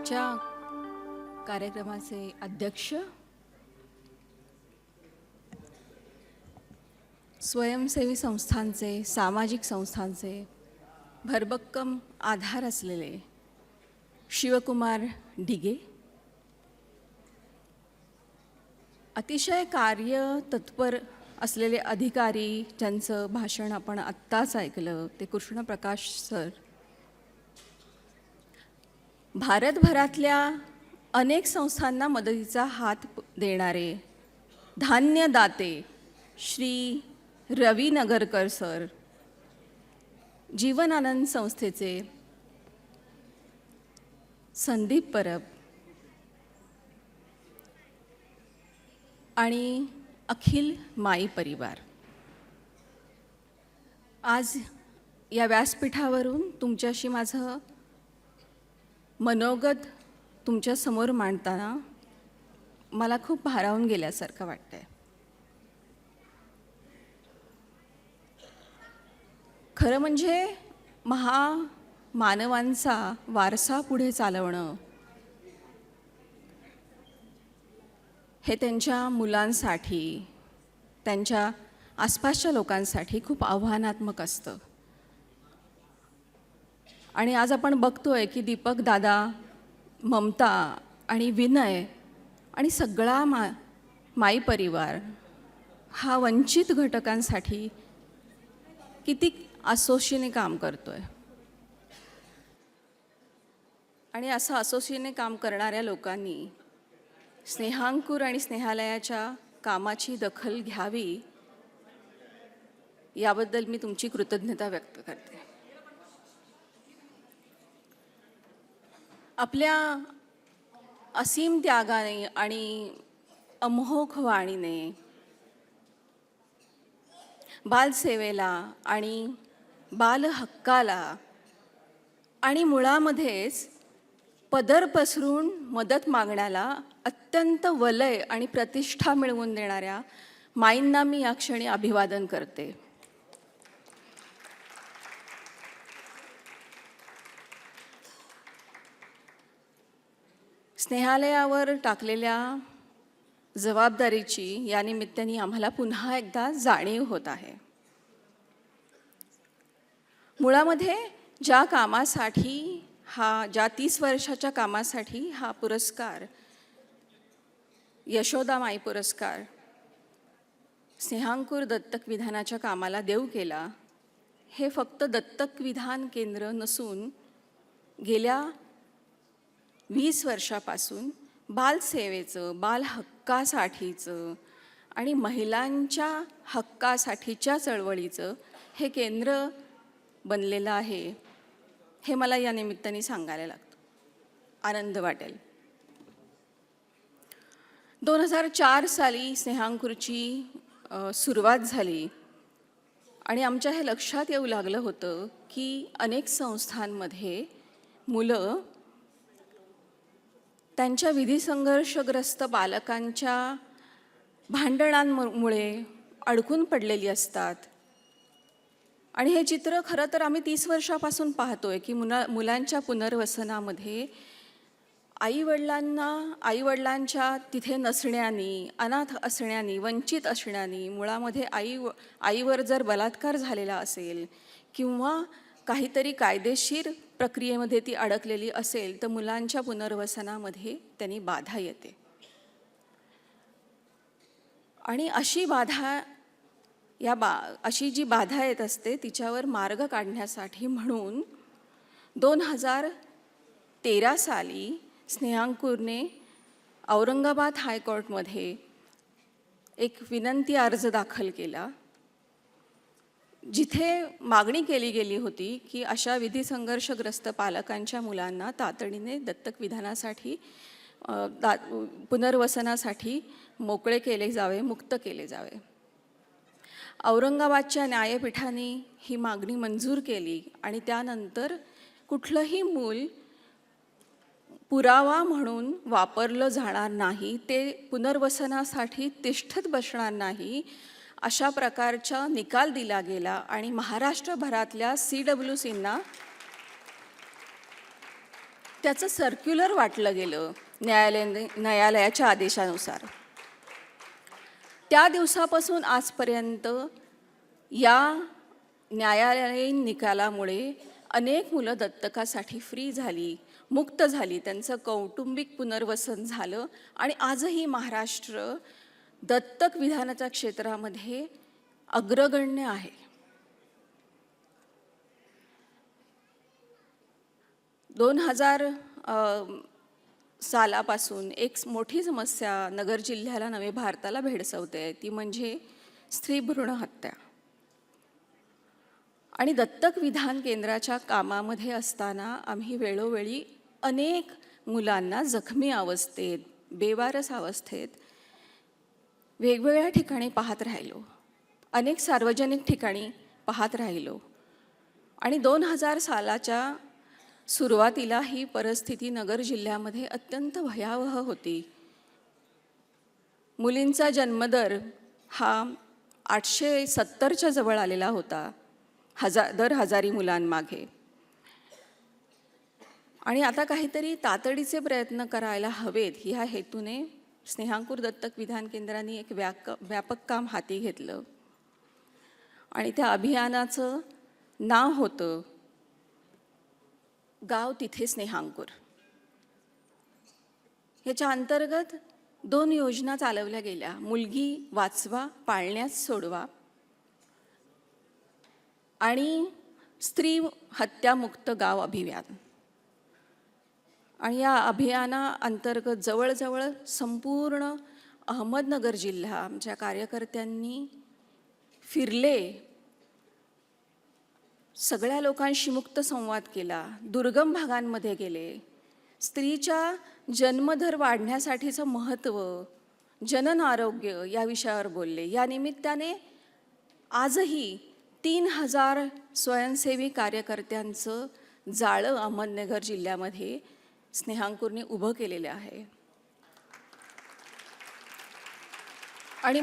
आजच्या कार्यक्रमाचे अध्यक्ष, स्वयंसेवी संस्थांचे, सामाजिक संस्थांचे भरभक्कम आधार असलेले शिवकुमार ढिगे, अतिशय कार्यतत्पर असलेले अधिकारी ज्यांचं भाषण आपण आत्ताच ऐकलं ते कृष्णप्रकाश सर, भारतभरातल्या अनेक संस्थांना मदतीचा हात देणारे धान्यदाते श्री रवी नगरकर सर, जीवनानंद संस्थेचे संदीप परब आणि अखिल माई परिवार, आज या व्यासपीठावरून तुमच्याशी माझं मनोगत तुमच्यासमोर मांडताना मला खूप भारावून गेल्यासारखं वाटतंय. खरं म्हणजे मानवांचा वारसा पुढे चालवणं हे त्यांच्या मुलांसाठी, त्यांच्या आसपासच्या लोकांसाठी खूप आव्हानात्मक असतं. आणि आज आपण बघतोय की दीपक दादा, ममता आणि विनय आणि सगळा माई परिवार हा वंचित घटकांसाठी किती असोशीने काम करतोय. आणि असं असोशीने काम करणाऱ्या लोकांनी स्नेहांकुर आणि स्नेहालयाच्या कामाची दखल घ्यावी याबद्दल मी तुमची कृतज्ञता व्यक्त करते. आपल्या असीम त्यागाने आणि अमोघ वाणीने बालसेवेला आणि बालहक्काला आणि मुळामध्येच पदर पसरून मदत मागण्याला अत्यंत वलय आणि प्रतिष्ठा मिळवून देणाऱ्या माईंना मी या क्षणी अभिवादन करते. स्नेहालयावर टाकलेल्या जबाबदारीची या निमित्ताने आम्हाला पुन्हा एकदा जाणीव होत आहे. मुळामध्ये ज्या 30 वर्षाच्या कामासाठी हा पुरस्कार, यशोदा माई पुरस्कार स्नेहांकुर दत्तक विधानाच्या कामाला देऊ केला, हे फक्त दत्तक विधान केंद्र नसून गेल्या 20 वर्षापासून बालसेवेचं, बालहक्कासाठीचं आणि महिलांच्या हक्कासाठीच्या चळवळीचं हे केंद्र बनलेलं आहे. हे मला या निमित्ताने सांगायला लागतं, आनंद वाटेल. 2004 साली स्नेहांकुरची सुरुवात झाली आणि आमच्या हे लक्षात येऊ लागलं होतं की अनेक संस्थांमध्ये मुलं त्यांच्या विधिसंघर्षग्रस्त बालकांच्या भांडणांमुळे अडकून पडलेली असतात. आणि हे चित्र खरं तर आम्ही 30 वर्षापासून पाहतोय की मुलांच्या पुनर्वसनामध्ये आईवडिलांच्या तिथे नसण्यानी, अनाथ असण्यानी, वंचित असण्यानी, मुळामध्ये आईवर जर बलात्कार झालेला असेल किंवा काहीतरी कायदेशीर प्रक्रियेमध्ये ती अडकलेली असेल तर मुलांच्या पुनर्वसनामध्ये त्यांनी बाधा येते. आणि अशी जी बाधा येत असते तिच्यावर मार्ग काढण्यासाठी म्हणून 2013 साली स्नेहांकुरने औरंगाबाद हायकोर्टमध्ये एक विनंती अर्ज दाखल केला, जिथे मागणी केली गेली होती की अशा विधिसंघर्षग्रस्त पालकांच्या मुलांना तातडीने दत्तक विधानासाठी, पुनर्वसनासाठी मोकळे केले जावे, मुक्त केले जावे. औरंगाबादच्या न्यायपीठाने ही मागणी मंजूर केली आणि त्यानंतर कुठलंही मूल पुरावा म्हणून वापरलं जाणार नाही, ते पुनर्वसनासाठी तिष्ठत बसणार नाही, अशा प्रकारचा निकाल दिला गेला. आणि महाराष्ट्रभरातल्या CWCंना त्याचं सर्क्युलर वाटलं गेलं न्यायालयाच्या आदेशानुसार. त्या दिवसापासून आजपर्यंत या न्यायालयीन निकालामुळे अनेक मुलं दत्तकासाठी फ्री झाली, मुक्त झाली, त्यांचं कौटुंबिक पुनर्वसन झालं आणि आजही महाराष्ट्र दत्तक विधानाच्या क्षेत्रामध्ये अग्रगण्य आहे. दोन हजार सालापासून एक मोठी समस्या नगर जिल्ह्याला नवे भारताला भेडसावते, ती म्हणजे स्त्री भ्रूण हत्या. आणि दत्तक विधान केंद्राच्या कामामध्ये असताना आम्ही वेळोवेळी अनेक मुलांना जखमी अवस्थेत, बेवारस अवस्थेत वेगवेगळ्या ठिकाणी पाहत राहिलो, अनेक सार्वजनिक ठिकाणी पाहत राहिलो. आणि 2000 सालाच्या सुरुवातीला ही परिस्थिती नगर जिल्ह्यामध्ये अत्यंत भयावह होती. मुलींचा जन्मदर हा 870च्या जवळ आलेला होता दर हजारी मुलांमागे. आणि आता काहीतरी तातडीचे प्रयत्न करायला हवेत ह्या हेतूने स्नेहांकुर दत्तक विधान केंद्राने एक व्यापक काम हाती घेतलं. आणि त्या अभियानाचं नाव होतं गाव तिथे स्नेहांकुर. याच्या अंतर्गत 2 योजना चालवल्या गेल्या, मुलगी वाचवा, पाळण्यास सोडवा आणि स्त्री हत्यामुक्त गाव अभियान. आणि या अभियानाअंतर्गत जवळजवळ संपूर्ण अहमदनगर जिल्हा आमच्या कार्यकर्त्यांनी फिरले, सगळ्या लोकांशी मुक्त संवाद केला, दुर्गम भागांमध्ये गेले, स्त्रीच्या जन्मदर वाढण्यासाठीचं महत्त्व, जनन आरोग्य या विषयावर बोलले. या निमित्ताने आजही 3000 स्वयंसेवी कार्यकर्त्यांचं जाळं अहमदनगर जिल्ह्यामध्ये स्नेहांकुरने उभं केलेलं आहे. आणि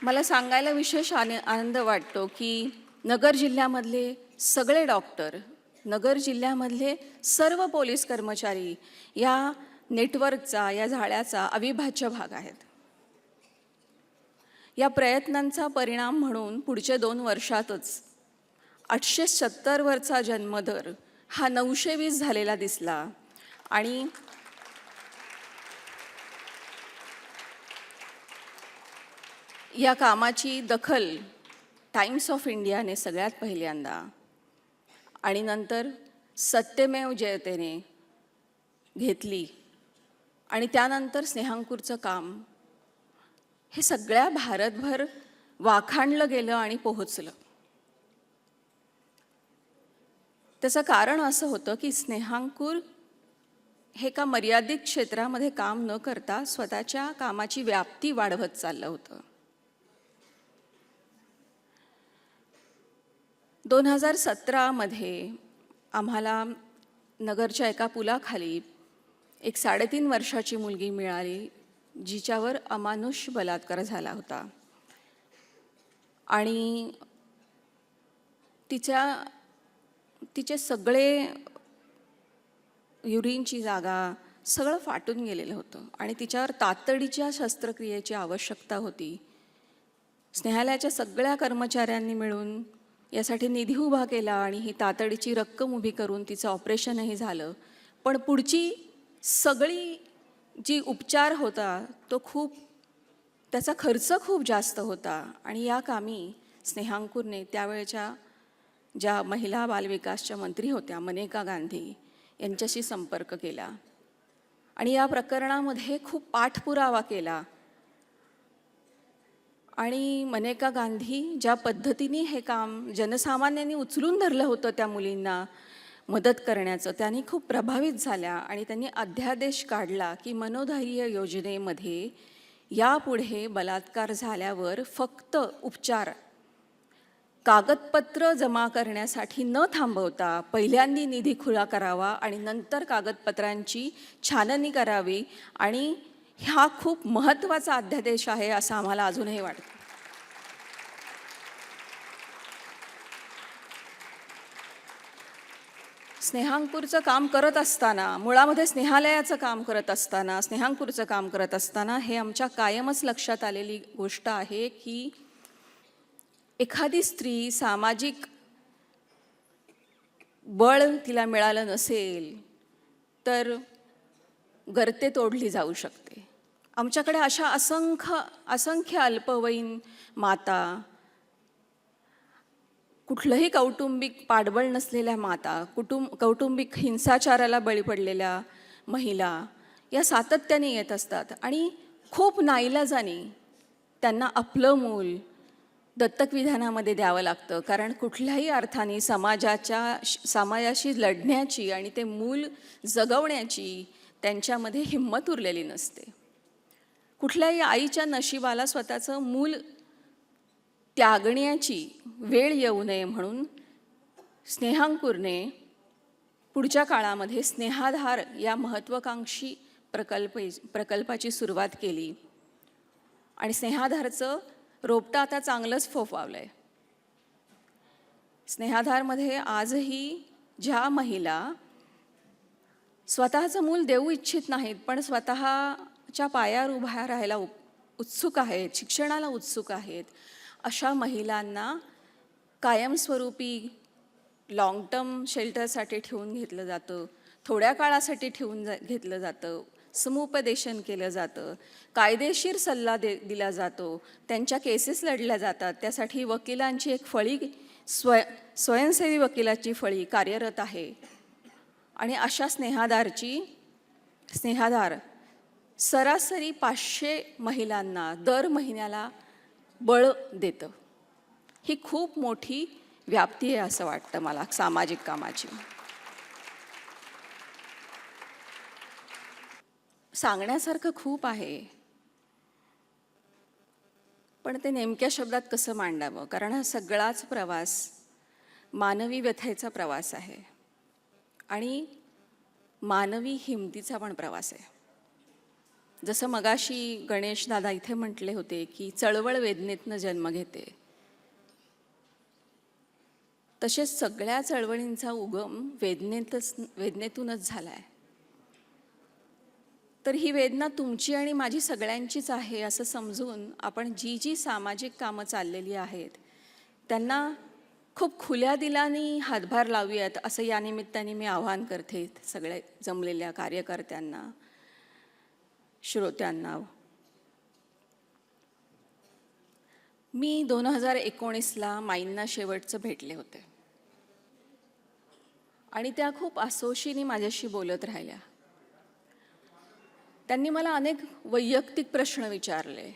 मला सांगायला विशेष आनंद वाटतो की नगर जिल्ह्यामधले सगळे डॉक्टर, नगर जिल्ह्यामधले सर्व पोलीस कर्मचारी या नेटवर्कचा, या जाळ्याचा अविभाज्य भाग आहेत. या प्रयत्नांचा परिणाम म्हणून पुढच्या 2 वर्षातच 870वरचा जन्मदर हा 920 झालेला दिसला. आणि या कामाची दखल टाइम्स ऑफ इंडियाने सगळ्यात पहिल्यांदा आणि नंतर सत्यमेव जयतेने घेतली. आणि त्यानंतर स्नेहांकुरचं काम हे सगळ्या भारतभर वाखाणलं गेलं आणि पोहोचलं. त्याचं कारण असं होतं की स्नेहांकुर हे का मर्यादित क्षेत्रामध्ये काम न करता स्वतःच्या कामाची व्याप्ती वाढवत चाललं होतं. 2017मध्ये आम्हाला नगरच्या एका पुलाखाली एक 3.5 वर्षाची मुलगी मिळाली, जिच्यावर अमानुष बलात्कार झाला होता. आणि तिचे सगळे युरिनची जागा सगळं फाटून गेलेलं होतं आणि तिच्यावर तातडीच्या शस्त्रक्रियेची आवश्यकता होती. स्नेहालयाच्या सगळ्या कर्मचाऱ्यांनी मिळून यासाठी निधी उभा केला आणि ही तातडीची रक्कम उभी करून तिचं ऑपरेशनही झालं. पण पुढची सगळी जी उपचार होता तो त्याचा खर्च खूप जास्त होता. आणि या कामी स्नेहांकुरने त्यावेळच्या ज्या महिला बालविकासच्या मंत्री होत्या मनेका गांधी यांच्याशी संपर्क केला आणि या प्रकरणामध्ये खूप पाठपुरावा केला. आणि मनेका गांधी ज्या पद्धतीने हे काम जनसामान्यांनी उचलून धरलं होतं त्या मुलींना मदत करण्याचं, त्यांनी खूप प्रभावित झाल्या आणि त्यांनी अध्यादेश काढला की मनोधैर्य योजनेमध्ये यापुढे बलात्कार झाल्यावर फक्त उपचार कागदपत्र जमा करण्यासाठी न थांबवता पहिल्यांदा निधी खुला करावा आणि नंतर कागदपत्रांची छाननी करावी. आणि हा खूप महत्त्वाचा अध्यादेश आहे असं आम्हाला अजूनही वाटतं. स्नेहांकुरचं काम करत असताना, मुळामध्ये स्नेहालयाचं काम करत असताना, स्नेहांकुरचं काम करत असताना हे आमच्या कायमच लक्षात आलेली गोष्ट आहे की एखादी स्त्री सामाजिक बळ तिला मिळालं नसेल तर गर्ते तोडली जाऊ शकते. आमच्याकडे अशा असंख्य अल्पवयीन माता, कुठलंही कौटुंबिक पाठबळ नसलेल्या माता, कौटुंबिक हिंसाचाराला बळी पडलेल्या महिला या सातत्याने येत असतात आणि खूप नाईलाजाने त्यांना आपलं मूल दत्तक विधानामध्ये द्यावं लागतं, कारण कुठल्याही अर्थाने समाजाशी लढण्याची आणि ते मूल जगवण्याची त्यांच्यामध्ये हिंमत उरलेली नसते. कुठल्याही आईच्या नशिबाला स्वतःचं मूल त्यागण्याची वेळ येऊ नये म्हणून स्नेहांकुरने पुढच्या काळामध्ये स्नेहाधार या महत्त्वाकांक्षी प्रकल्पाची सुरुवात केली आणि स्नेहाधारचं रोपटं आता चांगलंच फोफावलं आहे. स्नेहाधारमध्ये आजही ज्या महिला स्वतःचं मूल देऊ इच्छित नाहीत पण स्वतःच्या पायावर उभ्या राहायला उत्सुक आहेत, शिक्षणाला उत्सुक आहेत, अशा महिलांना कायमस्वरूपी लॉंग टर्म शेल्टरसाठी ठेवून घेतलं जातं, थोड्या काळासाठी ठेवून घेतलं जातं, समुपदेशन केलं जातं, कायदेशीर सल्ला दिला जातो, त्यांच्या केसेस लढल्या जातात. त्यासाठी वकिलांची एक फळी, स्वयंसेवी वकिलाची फळी कार्यरत आहे. आणि अशा स्नेहाधार सरासरी 500 महिलांना दर महिन्याला बळ देतं. ही खूप मोठी व्याप्ती आहे असं वाटतं मला सामाजिक कामाची. सांगण्यासारखं खूप आहे पण ते नेमक्या शब्दात कसं मांडावं, कारण हा सगळाच प्रवास मानवी व्यथेचा प्रवास आहे आणि मानवी हिमतीचा पण प्रवास आहे. जसं मगाशी गणेश दादा इथे म्हटले होते की चळवळ वेदनेतनं जन्म घेते, तसेच सगळ्या चळवळींचा उगम वेदनेतूनच झाला आहे. तर ही वेदना तुमची आणि माझी सगळ्यांचीच आहे असं समजून आपण जी सामाजिक कामं चाललेली आहेत त्यांना खूप खुल्या दिलाने हातभार लावूयात असं या निमित्ताने मी आवाहन करते सगळ्या जमलेल्या कार्यकर्त्यांना, श्रोत्यांना. मी 2019ला माईंना शेवटचं भेटले होते आणि त्या खूप आसोशीने माझ्याशी बोलत राहिल्या. त्यांनी मला अनेक वैयक्तिक प्रश्न विचारले,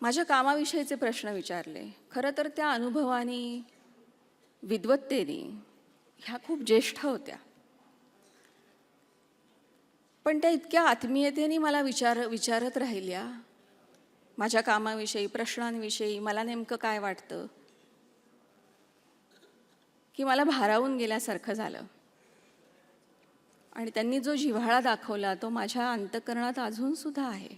माझ्या कामाविषयीचे प्रश्न विचारले. खरं तर त्या अनुभवाने, विद्वत्तेने ह्या खूप ज्येष्ठ होत्या, पण त्या इतक्या आत्मीयतेने मला विचारत राहिल्या माझ्या कामाविषयी, प्रश्नांविषयी, मला नेमकं काय वाटतं, की मला भारावून गेल्यासारखं झालं. आणि त्यांनी जो जिव्हाळा दाखवला तो माझ्या अंतःकरणात अजूनसुद्धा आहे,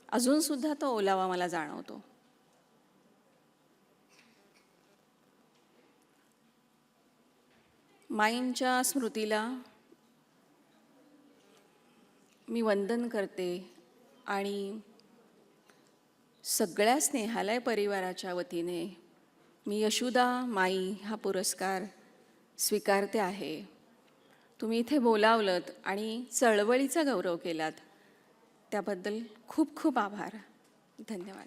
अजूनसुद्धा तो ओलावा मला जाणवतो. माईंच्या स्मृतीला मी वंदन करते आणि सगळ्या स्नेहालय परिवाराच्या वतीने मी यशोदा माई हा पुरस्कार स्वीकारते आहे. तुम्ही इथे बोलावलत आणि चळवळीचा गौरव केलात त्याबद्दल खूप खूप आभार. धन्यवाद.